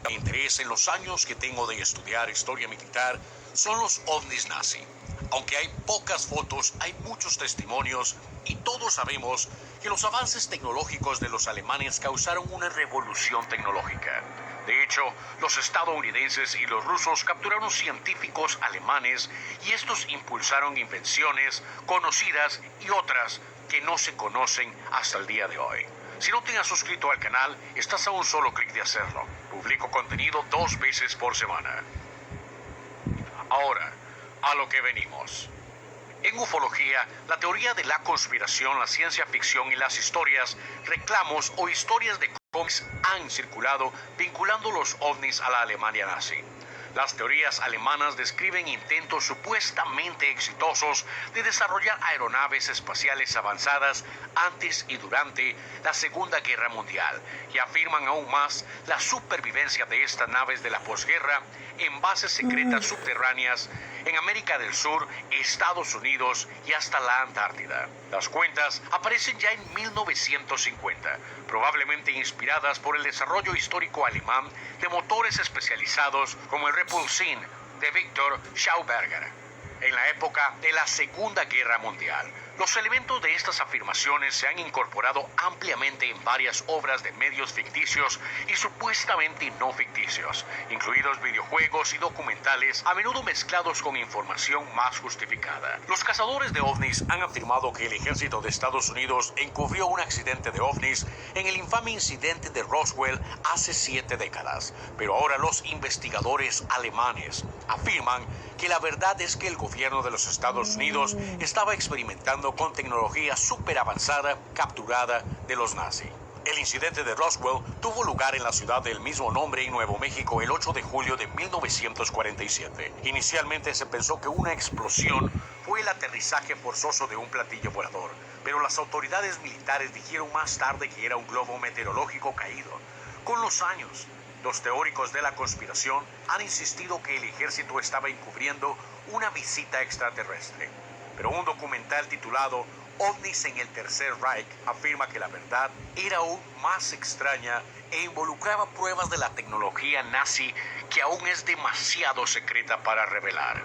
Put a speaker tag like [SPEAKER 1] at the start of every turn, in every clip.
[SPEAKER 1] interés en los años que tengo de estudiar historia militar son los ovnis nazi. Aunque hay pocas fotos, hay muchos testimonios y todos sabemos que los avances tecnológicos de los alemanes causaron una revolución tecnológica. De hecho, los estadounidenses y los rusos capturaron científicos alemanes y estos impulsaron invenciones conocidas y otras que no se conocen hasta el día de hoy. Si no te has suscrito al canal, estás a un solo clic de hacerlo. Publico contenido 2 veces por semana. Ahora, a lo que venimos. En ufología, la teoría de la conspiración, la ciencia ficción y las historias, reclamos o historias de cómics han circulado vinculando los ovnis a la Alemania nazi. Las teorías alemanas describen intentos supuestamente exitosos de desarrollar aeronaves espaciales avanzadas antes y durante la Segunda Guerra Mundial y afirman aún más la supervivencia de estas naves de la posguerra en bases secretas subterráneas en América del Sur, Estados Unidos y hasta la Antártida. Las cuentas aparecen ya en 1950, probablemente inspiradas por el desarrollo histórico alemán de motores especializados como el Repulsin de Victor Schauberger en la época de la Segunda Guerra Mundial. Los elementos de estas afirmaciones se han incorporado ampliamente en varias obras de medios ficticios y supuestamente no ficticios, incluidos videojuegos y documentales, a menudo mezclados con información más justificada. Los cazadores de ovnis han afirmado que el ejército de Estados Unidos encubrió un accidente de ovnis en el infame incidente de Roswell hace 7 décadas, pero ahora los investigadores alemanes afirman que la verdad es que el gobierno de los Estados Unidos estaba experimentando con tecnología súper avanzada capturada de los nazis. El incidente de Roswell tuvo lugar en la ciudad del mismo nombre en Nuevo México el 8 de julio de 1947. Inicialmente se pensó que una explosión fue el aterrizaje forzoso de un platillo volador, pero las autoridades militares dijeron más tarde que era un globo meteorológico caído. Con los años, los teóricos de la conspiración han insistido que el ejército estaba encubriendo una visita extraterrestre. Pero un documental titulado OVNIs en el Tercer Reich afirma que la verdad era aún más extraña e involucraba pruebas de la tecnología nazi que aún es demasiado secreta para revelar.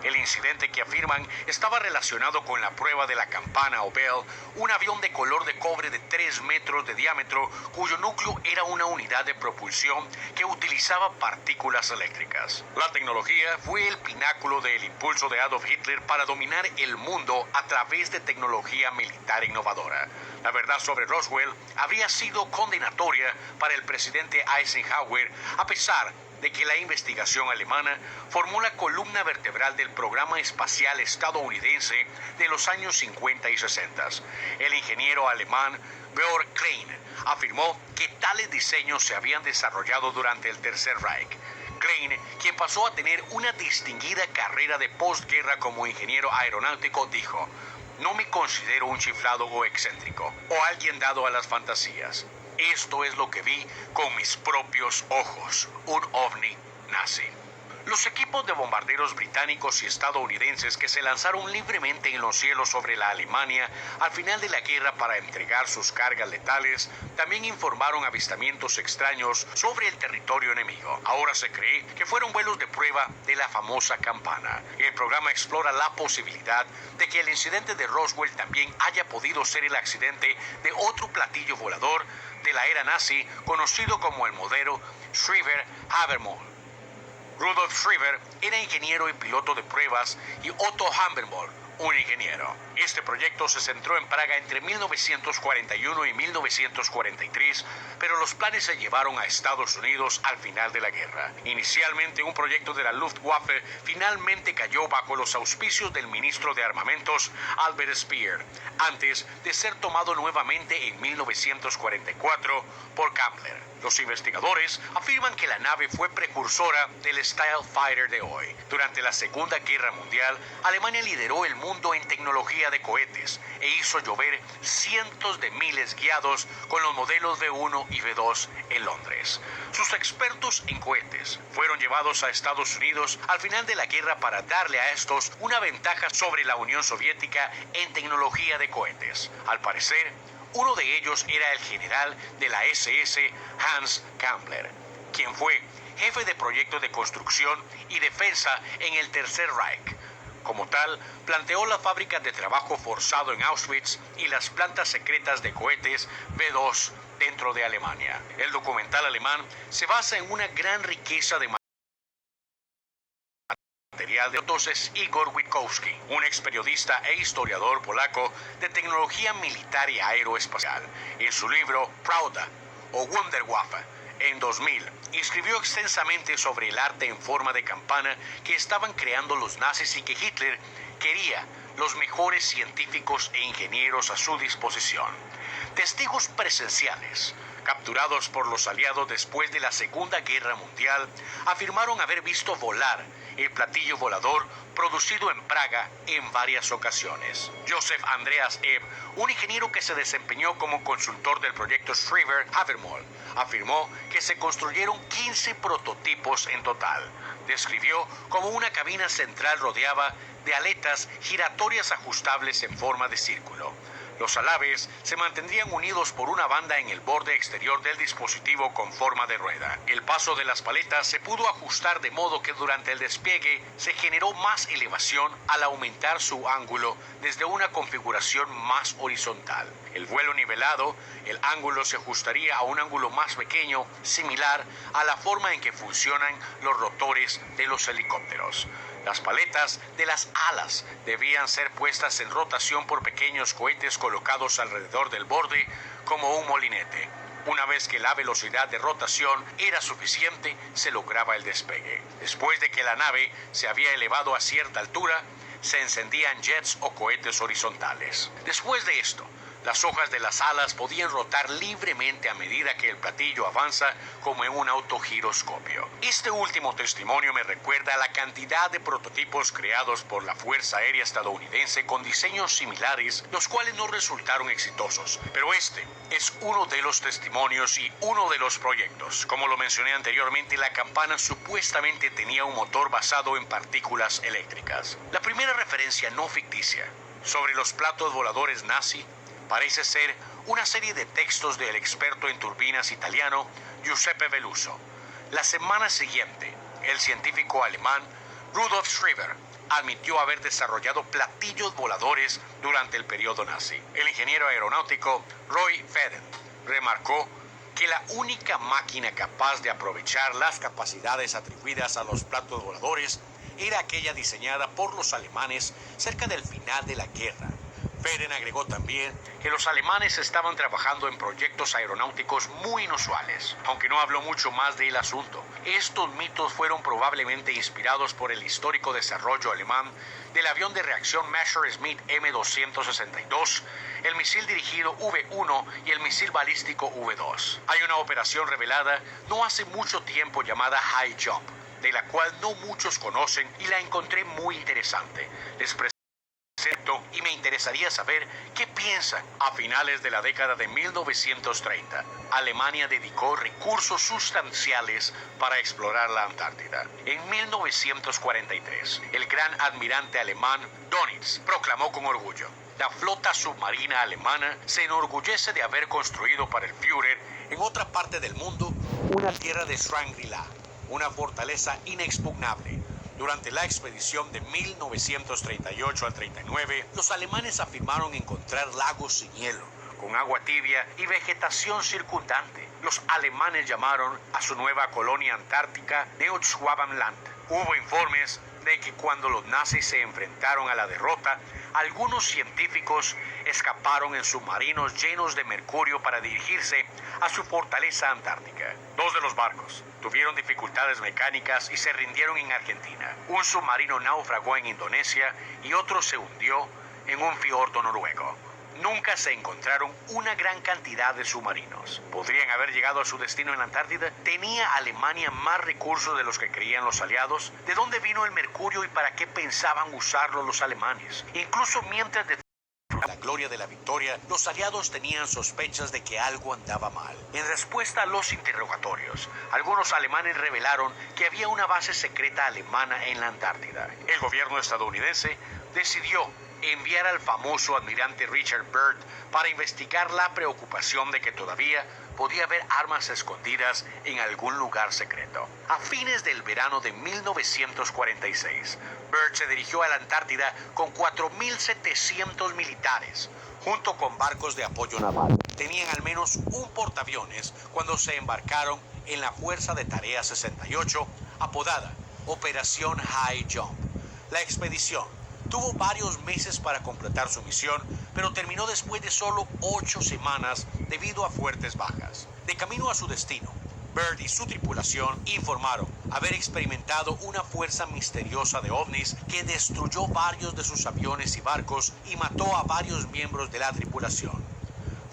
[SPEAKER 1] El incidente que afirman estaba relacionado con la prueba de la campana o Bell, un avión de color de cobre de 3 metros de diámetro cuyo núcleo era una unidad de propulsión que utilizaba partículas eléctricas. La tecnología fue el pináculo del impulso de Adolf Hitler para dominar el mundo a través de tecnología militar innovadora. La verdad sobre Roswell habría sido condenatoria para el presidente Eisenhower, a pesar de que la investigación alemana formó la columna vertebral del programa espacial estadounidense de los años 50 y 60. El ingeniero alemán Georg Klein afirmó que tales diseños se habían desarrollado durante el Tercer Reich. Klein, quien pasó a tener una distinguida carrera de postguerra como ingeniero aeronáutico, dijo: "No me considero un chiflado o excéntrico, o alguien dado a las fantasías. Esto es lo que vi con mis propios ojos, un ovni nazi". Los equipos de bombarderos británicos y estadounidenses que se lanzaron libremente en los cielos sobre la Alemania al final de la guerra para entregar sus cargas letales también informaron avistamientos extraños sobre el territorio enemigo. Ahora se cree que fueron vuelos de prueba de la famosa campana. El programa explora la posibilidad de que el incidente de Roswell también haya podido ser el accidente de otro platillo volador de la era nazi conocido como el modelo Schreiber-Habermas. Rudolf Schreiber era ingeniero y piloto de pruebas y Otto Habermas, un ingeniero. Este proyecto se centró en Praga entre 1941 y 1943, pero los planes se llevaron a Estados Unidos al final de la guerra. Inicialmente un proyecto de la Luftwaffe finalmente cayó bajo los auspicios del ministro de Armamentos Albert Speer, antes de ser tomado nuevamente en 1944 por Kammler. Los investigadores afirman que la nave fue precursora del Style Fighter de hoy. Durante la Segunda Guerra Mundial, Alemania lideró el mundo en tecnología de cohetes e hizo llover cientos de miles guiados con los modelos V1 y V2 en Londres. Sus expertos en cohetes fueron llevados a Estados Unidos al final de la guerra para darle a estos una ventaja sobre la Unión Soviética en tecnología de cohetes. Al parecer, uno de ellos era el general de la SS, Hans Kammler. quien fue jefe de proyectos de construcción y defensa en el Tercer Reich. Como tal, planteó las fábricas de trabajo forzado en Auschwitz y las plantas secretas de cohetes V2 dentro de Alemania. El documental alemán se basa en una gran riqueza de material de entonces Igor Witkowski, un ex periodista e historiador polaco de tecnología militar y aeroespacial. En su libro Pravda o Wunderwaffe, en 2000, escribió extensamente sobre el arte en forma de campana que estaban creando los nazis y que Hitler quería los mejores científicos e ingenieros a su disposición. Testigos presenciales, capturados por los aliados después de la Segunda Guerra Mundial, afirmaron haber visto volar el platillo volador producido en Praga en varias ocasiones. Joseph Andreas Ebb, un ingeniero que se desempeñó como consultor del proyecto Schreiber Havermol, afirmó que se construyeron 15 prototipos en total. Describió cómo una cabina central rodeaba de aletas giratorias ajustables en forma de círculo. Los alaves se mantendrían unidos por una banda en el borde exterior del dispositivo con forma de rueda. El paso de las paletas se pudo ajustar de modo que durante el despliegue se generó más elevación al aumentar su ángulo desde una configuración más horizontal. El vuelo nivelado, el ángulo se ajustaría a un ángulo más pequeño, similar a la forma en que funcionan los rotores de los helicópteros. Las paletas de las alas debían ser puestas en rotación por pequeños cohetes colocados alrededor del borde como un molinete. Una vez que la velocidad de rotación era suficiente, se lograba el despegue. Después de que la nave se había elevado a cierta altura, se encendían jets o cohetes horizontales. Después de esto, las hojas de las alas podían rotar libremente a medida que el platillo avanza como en un autogiroscopio. Este último testimonio me recuerda a la cantidad de prototipos creados por la Fuerza Aérea estadounidense con diseños similares, los cuales no resultaron exitosos. Pero este es uno de los testimonios y uno de los proyectos. Como lo mencioné anteriormente, la campana supuestamente tenía un motor basado en partículas eléctricas. La primera referencia no ficticia sobre los platos voladores nazi parece ser una serie de textos del experto en turbinas italiano Giuseppe Veluso. La semana siguiente, el científico alemán Rudolf Schreiber admitió haber desarrollado platillos voladores durante el periodo nazi. El ingeniero aeronáutico Roy Fedden remarcó que la única máquina capaz de aprovechar las capacidades atribuidas a los platos voladores era aquella diseñada por los alemanes cerca del final de la guerra. Fedden agregó también que los alemanes estaban trabajando en proyectos aeronáuticos muy inusuales, aunque no habló mucho más del asunto. Estos mitos fueron probablemente inspirados por el histórico desarrollo alemán del avión de reacción Messerschmitt M262, el misil dirigido V1 y el misil balístico V2. Hay una operación revelada no hace mucho tiempo llamada High Jump, de la cual no muchos conocen y la encontré muy interesante. Y me interesaría saber qué piensan. A finales de la década de 1930, Alemania dedicó recursos sustanciales para explorar la Antártida. En 1943, el gran almirante alemán Dönitz proclamó con orgullo: la flota submarina alemana se enorgullece de haber construido para el Führer en otra parte del mundo una tierra de Shangri-La, una fortaleza inexpugnable. Durante la expedición de 1938 al 39, los alemanes afirmaron encontrar lagos sin hielo, con agua tibia y vegetación circundante. Los alemanes llamaron a su nueva colonia antártica Neuschwabenland. Hubo informes de que cuando los nazis se enfrentaron a la derrota, algunos científicos escaparon en submarinos llenos de mercurio para dirigirse a su fortaleza antártica. 2 de los barcos tuvieron dificultades mecánicas y se rindieron en Argentina. Un submarino naufragó en Indonesia y otro se hundió en un fiordo noruego. Nunca se encontraron una gran cantidad de submarinos. ¿Podrían haber llegado a su destino en la Antártida? ¿Tenía Alemania más recursos de los que creían los aliados? ¿De dónde vino el mercurio y para qué pensaban usarlo los alemanes? Incluso mientras la gloria de la victoria, los aliados tenían sospechas de que algo andaba mal. En respuesta a los interrogatorios, algunos alemanes revelaron que había una base secreta alemana en la Antártida. El gobierno estadounidense decidió enviar al famoso almirante Richard Byrd para investigar la preocupación de que todavía podía haber armas escondidas en algún lugar secreto. A fines del verano de 1946, Byrd se dirigió a la Antártida con 4.700 militares, junto con barcos de apoyo naval. Tenían al menos un portaaviones cuando se embarcaron en la Fuerza de Tarea 68, apodada Operación High Jump. La expedición tuvo varios meses para completar su misión, pero terminó después de solo 8 semanas debido a fuertes bajas. De camino a su destino, Byrd y su tripulación informaron haber experimentado una fuerza misteriosa de ovnis que destruyó varios de sus aviones y barcos y mató a varios miembros de la tripulación.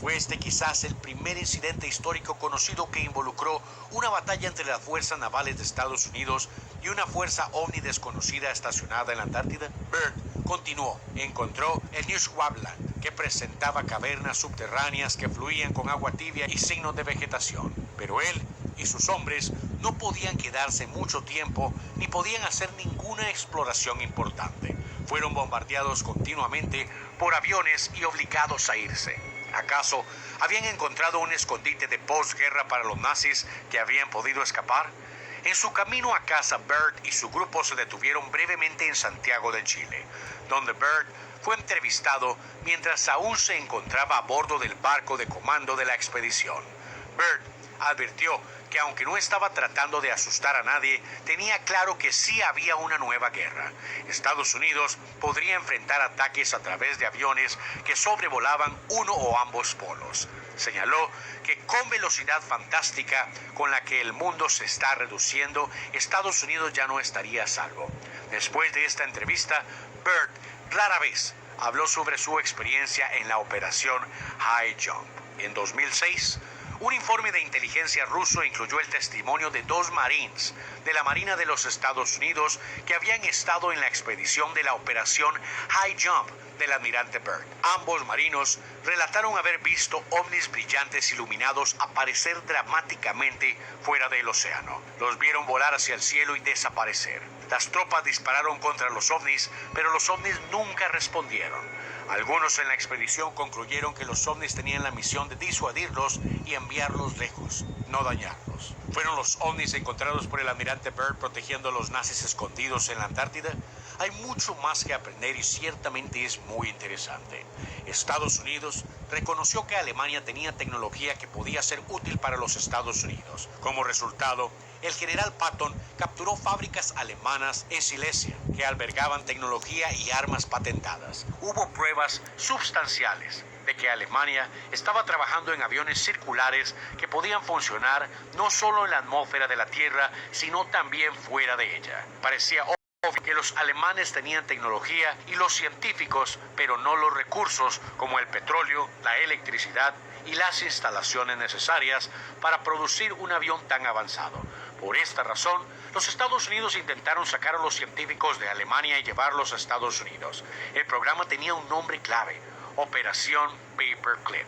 [SPEAKER 1] Fue este quizás el primer incidente histórico conocido que involucró una batalla entre las fuerzas navales de Estados Unidos y una fuerza ovni desconocida estacionada en la Antártida. Byrd continuó, encontró el New Swabland, que presentaba cavernas subterráneas que fluían con agua tibia y signos de vegetación. Pero él y sus hombres no podían quedarse mucho tiempo ni podían hacer ninguna exploración importante. Fueron bombardeados continuamente por aviones y obligados a irse. ¿Acaso habían encontrado un escondite de posguerra para los nazis que habían podido escapar? En su camino a casa, Byrd y su grupo se detuvieron brevemente en Santiago de Chile, donde Byrd fue entrevistado mientras aún se encontraba a bordo del barco de comando de la expedición. Byrd advirtió que aunque no estaba tratando de asustar a nadie, tenía claro que sí había una nueva guerra. Estados Unidos podría enfrentar ataques a través de aviones que sobrevolaban uno o ambos polos. Señaló que con velocidad fantástica con la que el mundo se está reduciendo, Estados Unidos ya no estaría a salvo. Después de esta entrevista, Byrd rara vez habló sobre su experiencia en la operación High Jump. En 2006, un informe de inteligencia ruso incluyó el testimonio de 2 marines de la Marina de los Estados Unidos que habían estado en la expedición de la operación High Jump del almirante Byrd. Ambos marinos relataron haber visto ovnis brillantes iluminados aparecer dramáticamente fuera del océano. Los vieron volar hacia el cielo y desaparecer. Las tropas dispararon contra los ovnis, pero los ovnis nunca respondieron. Algunos en la expedición concluyeron que los ovnis tenían la misión de disuadirlos y enviarlos lejos, no dañarlos. ¿Fueron los ovnis encontrados por el almirante Byrd protegiendo a los nazis escondidos en la Antártida? Hay mucho más que aprender y ciertamente es muy interesante. Estados Unidos reconoció que Alemania tenía tecnología que podía ser útil para los Estados Unidos. Como resultado, el general Patton capturó fábricas alemanas en Silesia que albergaban tecnología y armas patentadas. Hubo pruebas sustanciales de que Alemania estaba trabajando en aviones circulares que podían funcionar no solo en la atmósfera de la Tierra, sino también fuera de ella. Parecía obvio que los alemanes tenían tecnología y los científicos, pero no los recursos como el petróleo, la electricidad y las instalaciones necesarias para producir un avión tan avanzado. Por esta razón, los Estados Unidos intentaron sacar a los científicos de Alemania y llevarlos a Estados Unidos. El programa tenía un nombre clave: Operación Paperclip.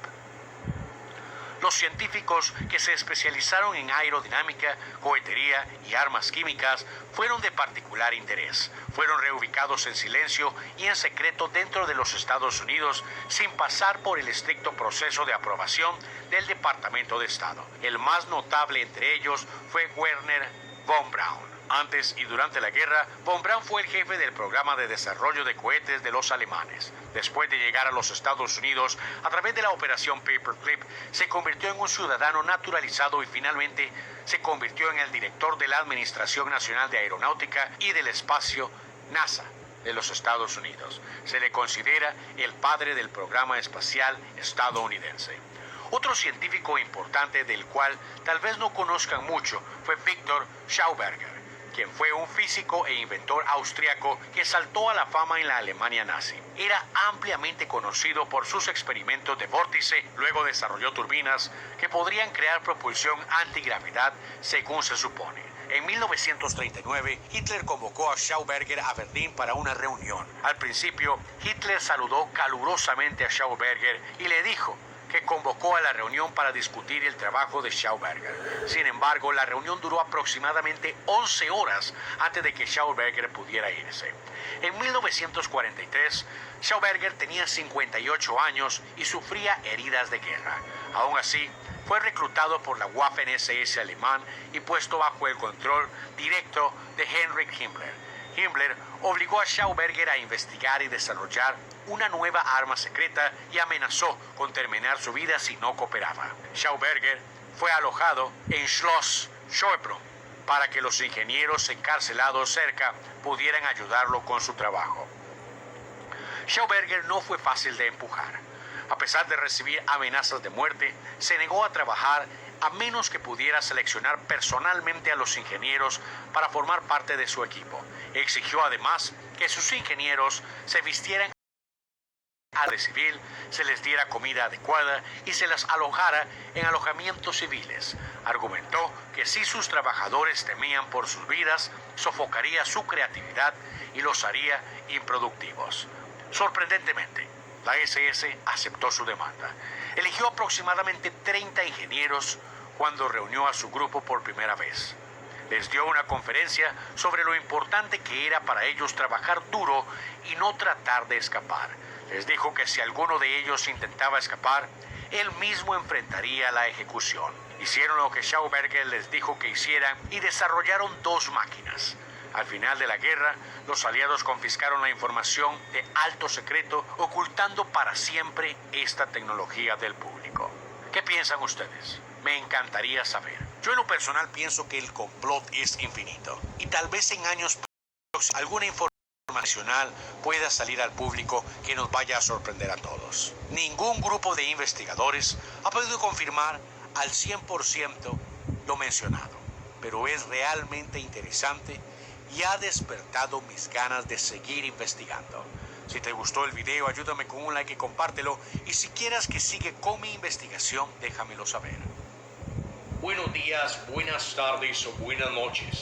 [SPEAKER 1] Los científicos que se especializaron en aerodinámica, cohetería y armas químicas fueron de particular interés. Fueron reubicados en silencio y en secreto dentro de los Estados Unidos sin pasar por el estricto proceso de aprobación del Departamento de Estado. El más notable entre ellos fue Werner von Braun. Antes y durante la guerra, von Braun fue el jefe del programa de desarrollo de cohetes de los alemanes. Después de llegar a los Estados Unidos, a través de la operación Paperclip, se convirtió en un ciudadano naturalizado y finalmente se convirtió en el director de la Administración Nacional de Aeronáutica y del Espacio, NASA, de los Estados Unidos. Se le considera el padre del programa espacial estadounidense. Otro científico importante del cual tal vez no conozcan mucho fue Victor Schauberger, quien fue un físico e inventor austriaco que saltó a la fama en la Alemania nazi. Era ampliamente conocido por sus experimentos de vórtice, luego desarrolló turbinas que podrían crear propulsión antigravedad, según se supone. En 1939, Hitler convocó a Schauberger a Berlín para una reunión. Al principio, Hitler saludó calurosamente a Schauberger y le dijo que convocó a la reunión para discutir el trabajo de Schauberger. Sin embargo, la reunión duró aproximadamente 11 horas antes de que Schauberger pudiera irse. En 1943, Schauberger tenía 58 años y sufría heridas de guerra. Aún así, fue reclutado por la Waffen-SS alemán y puesto bajo el control directo de Heinrich Himmler. Himmler obligó a Schauberger a investigar y desarrollar una nueva arma secreta y amenazó con terminar su vida si no cooperaba. Schauberger fue alojado en Schloss Schönbrunn para que los ingenieros encarcelados cerca pudieran ayudarlo con su trabajo. Schauberger no fue fácil de empujar. A pesar de recibir amenazas de muerte, se negó a trabajar a menos que pudiera seleccionar personalmente a los ingenieros para formar parte de su equipo. Exigió además que sus ingenieros se vistieran de civil, se les diera comida adecuada y se las alojara en alojamientos civiles. Argumentó que si sus trabajadores temían por sus vidas, sofocaría su creatividad y los haría improductivos. Sorprendentemente, la SS aceptó su demanda. Eligió aproximadamente 30 ingenieros cuando reunió a su grupo por primera vez. Les dio una conferencia sobre lo importante que era para ellos trabajar duro y no tratar de escapar. Les dijo que si alguno de ellos intentaba escapar, él mismo enfrentaría la ejecución. Hicieron lo que Schauberger les dijo que hicieran y desarrollaron 2 máquinas. Al final de la guerra, los aliados confiscaron la información de alto secreto, ocultando para siempre esta tecnología del público. ¿Qué piensan ustedes? Me encantaría saber. Yo en lo personal pienso que el complot es infinito y tal vez en años próximos alguna información nacional pueda salir al público que nos vaya a sorprender a todos. Ningún grupo de investigadores ha podido confirmar al 100% lo mencionado, pero es realmente interesante y ha despertado mis ganas de seguir investigando. Si te gustó el video, ayúdame con un like y compártelo, y si quieres que siga con mi investigación, déjamelo saber. Buenos días, buenas tardes o buenas noches.